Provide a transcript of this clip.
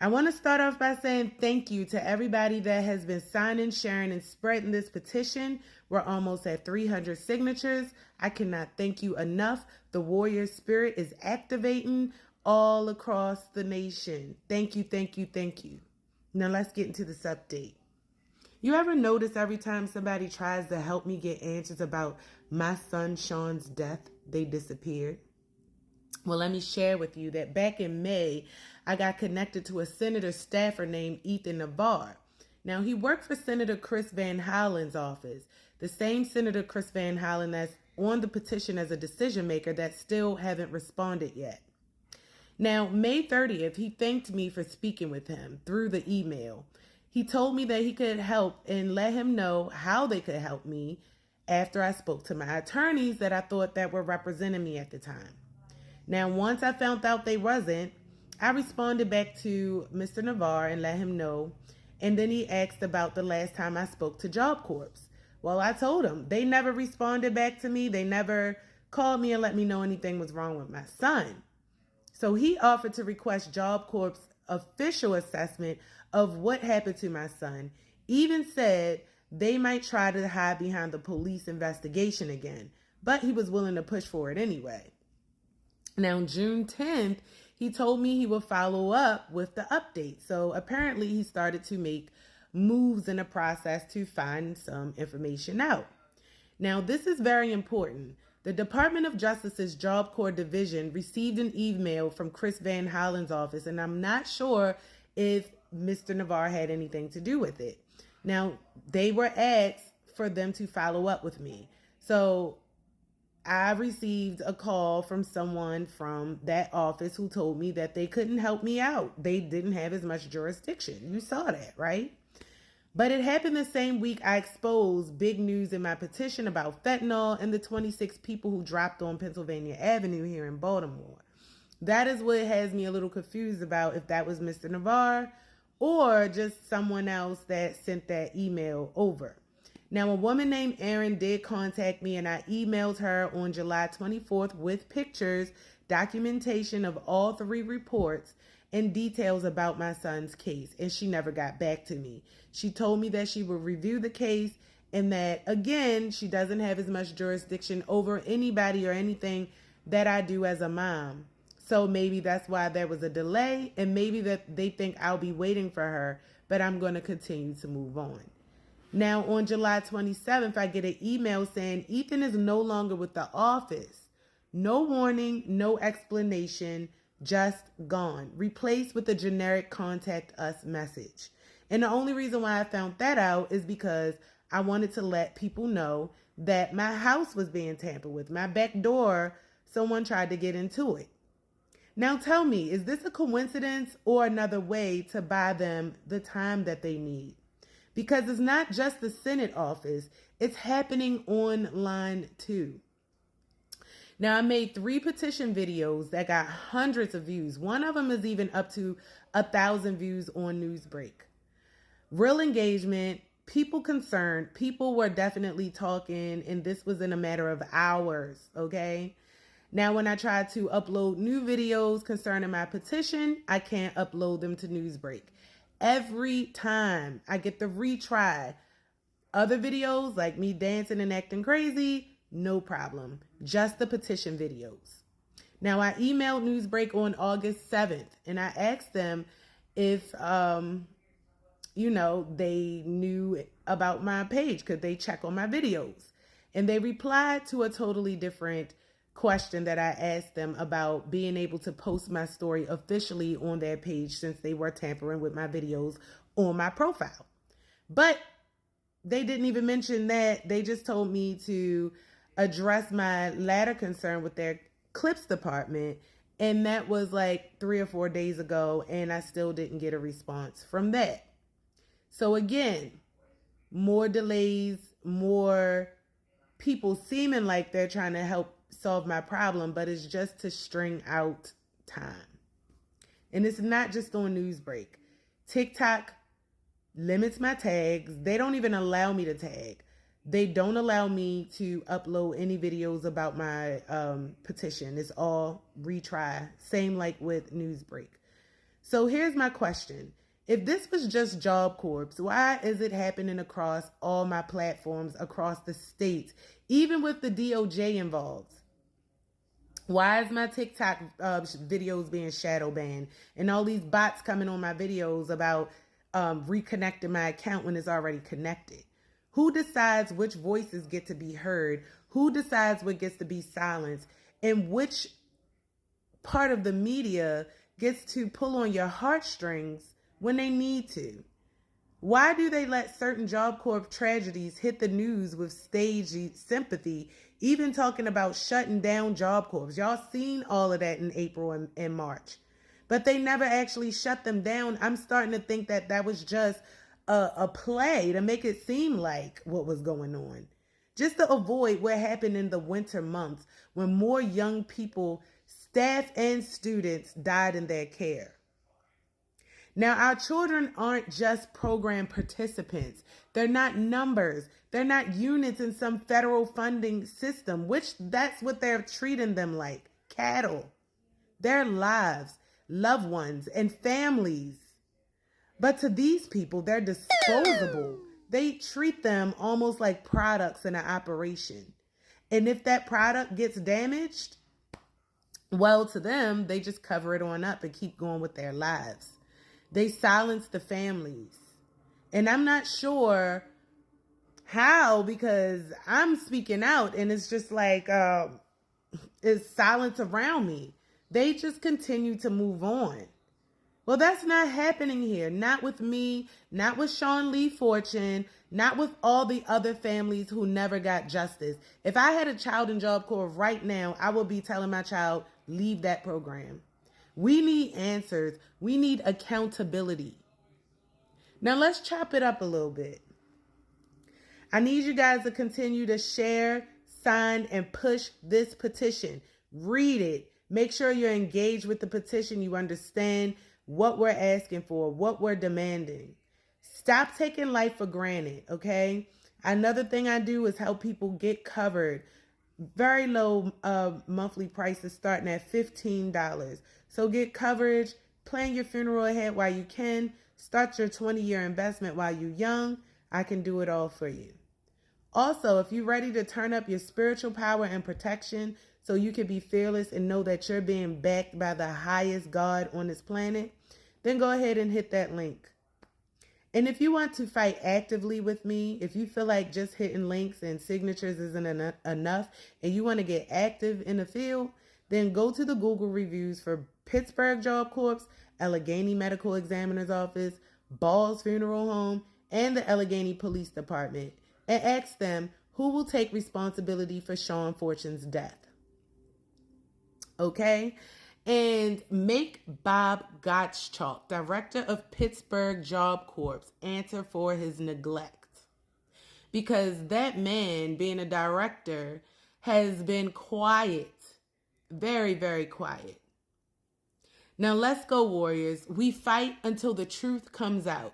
I want to start off by saying thank you to everybody that has been signing, sharing, and spreading this petition. We're almost at 300 signatures. I cannot thank you enough. The warrior spirit is activating all across the nation. Thank you, thank you, thank you. Now let's get into this update. You ever notice every time somebody tries to help me get answers about my son Shawn's death, they disappeared? Well, let me share with you that back in May, I got connected to a senator staffer named Ethan Navarre. Now, he worked for Senator Chris Van Hollen's office, the same Senator Chris Van Hollen that's on the petition as a decision maker that still haven't responded yet. Now, May 30th, he thanked me for speaking with him through the email. He told me that he could help and let him know how they could help me after I spoke to my attorneys that I thought that were representing me at the time. Now, once I found out they wasn't, I responded back to Mr. Navarre and let him know. And then he asked about the last time I spoke to Job Corps. Well, I told him. They never responded back to me. They never called me and let me know anything was wrong with my son. So he offered to request Job Corps' official assessment of what happened to my son. Even said they might try to hide behind the police investigation again. But he was willing to push for it anyway. Now, June 10th, he told me he would follow up with the update. So apparently he started to make moves in the process to find some information out. Now, this is very important. The Department of Justice's Job Corps Division received an email from Chris Van Hollen's office, and I'm not sure if Mr. Navarre had anything to do with it. Now, they were asked for them to follow up with me. So I received a call from someone from that office who told me that they couldn't help me out. They didn't have as much jurisdiction. You saw that, right? But it happened the same week I exposed big news in my petition about fentanyl and the 26 people who dropped on Pennsylvania Avenue here in Baltimore. That is what has me a little confused about if that was Mr. Navarre or just someone else that sent that email over. Now, a woman named Erin did contact me, and I emailed her on July 24th with pictures, documentation of all 3 reports, and details about my son's case, and she never got back to me. She told me that she would review the case and that, again, she doesn't have as much jurisdiction over anybody or anything that I do as a mom. So maybe that's why there was a delay, and maybe that they think I'll be waiting for her, but I'm going to continue to move on. Now, on July 27th, I get an email saying Ethan is no longer with the office. No warning, no explanation, just gone. Replaced with a generic contact us message. And the only reason why I found that out is because I wanted to let people know that my house was being tampered with. My back door, someone tried to get into it. Now tell me, is this a coincidence or another way to buy them the time that they need? Because it's not just the Senate office, it's happening online too. Now, I made 3 petition videos that got hundreds of views. One of them is even up to 1,000 views on Newsbreak. Real engagement, people concerned, people were definitely talking, and this was in a matter of hours, okay? Now, when I try to upload new videos concerning my petition, I can't upload them to Newsbreak. Every time I get the retry, other videos like me dancing and acting crazy, no problem. Just the petition videos. Now, I emailed Newsbreak on August 7th, and I asked them if, they knew about my page. Could they check on my videos? And they replied to a totally different question that I asked them about being able to post my story officially on their page since they were tampering with my videos on my profile. But they didn't even mention that. They just told me to address my latter concern with their clips department. And that was like 3 or 4 days ago, and I still didn't get a response from that. So again, more delays, more people seeming like they're trying to help solve my problem, but it's just to string out time. And it's not just on Newsbreak. TikTok limits my tags. They don't even allow me to tag. They don't allow me to upload any videos about my petition. It's all retry. Same like with Newsbreak. So here's my question. If this was just Job Corps, why is it happening across all my platforms, across the states, even with the DOJ involved? Why is my TikTok videos being shadow banned and all these bots coming on my videos about reconnecting my account when it's already connected? Who decides which voices get to be heard? Who decides what gets to be silenced? And which part of the media gets to pull on your heartstrings when they need to? Why do they let certain Job Corps tragedies hit the news with staged sympathy, even talking about shutting down Job Corps? Y'all seen all of that in April and March. But they never actually shut them down. I'm starting to think that that was just a play to make it seem like what was going on. Just to avoid what happened in the winter months when more young people, staff and students, died in their care. Now, our children aren't just program participants. They're not numbers. They're not units in some federal funding system, which that's what they're treating them like, cattle. Their lives, loved ones, and families. But to these people, they're disposable. They treat them almost like products in an operation. And if that product gets damaged, well, to them, they just cover it on up and keep going with their lives. They silence the families. And I'm not sure how, because I'm speaking out and it's just like, it's silence around me. They just continue to move on. Well, that's not happening here. Not with me, not with Shawn Lee Fortune, not with all the other families who never got justice. If I had a child in Job Corps right now, I would be telling my child, leave that program. We need answers. We need accountability. Now let's chop it up a little bit. I need you guys to continue to share, sign, and push this petition. Read it. Make sure you're engaged with the petition. You understand what we're asking for, what we're demanding. Stop taking life for granted, okay? Another thing I do is help people get covered. Very low monthly prices starting at $15. So get coverage, plan your funeral ahead while you can, start your 20-year investment while you're young. I can do it all for you. Also, if you're ready to turn up your spiritual power and protection so you can be fearless and know that you're being backed by the highest God on this planet, then go ahead and hit that link. And if you want to fight actively with me, if you feel like just hitting links and signatures isn't enough and you want to get active in the field, then go to the Google reviews for Pittsburgh Job Corps, Allegheny Medical Examiner's Office, Ball's Funeral Home, and the Allegheny Police Department, and ask them who will take responsibility for Shawn Fortune's death. Okay? And make Bob Gottschalk, director of Pittsburgh Job Corps, answer for his neglect. Because that man, being a director, has been quiet. Very, very quiet. Now let's go, warriors. We fight until the truth comes out.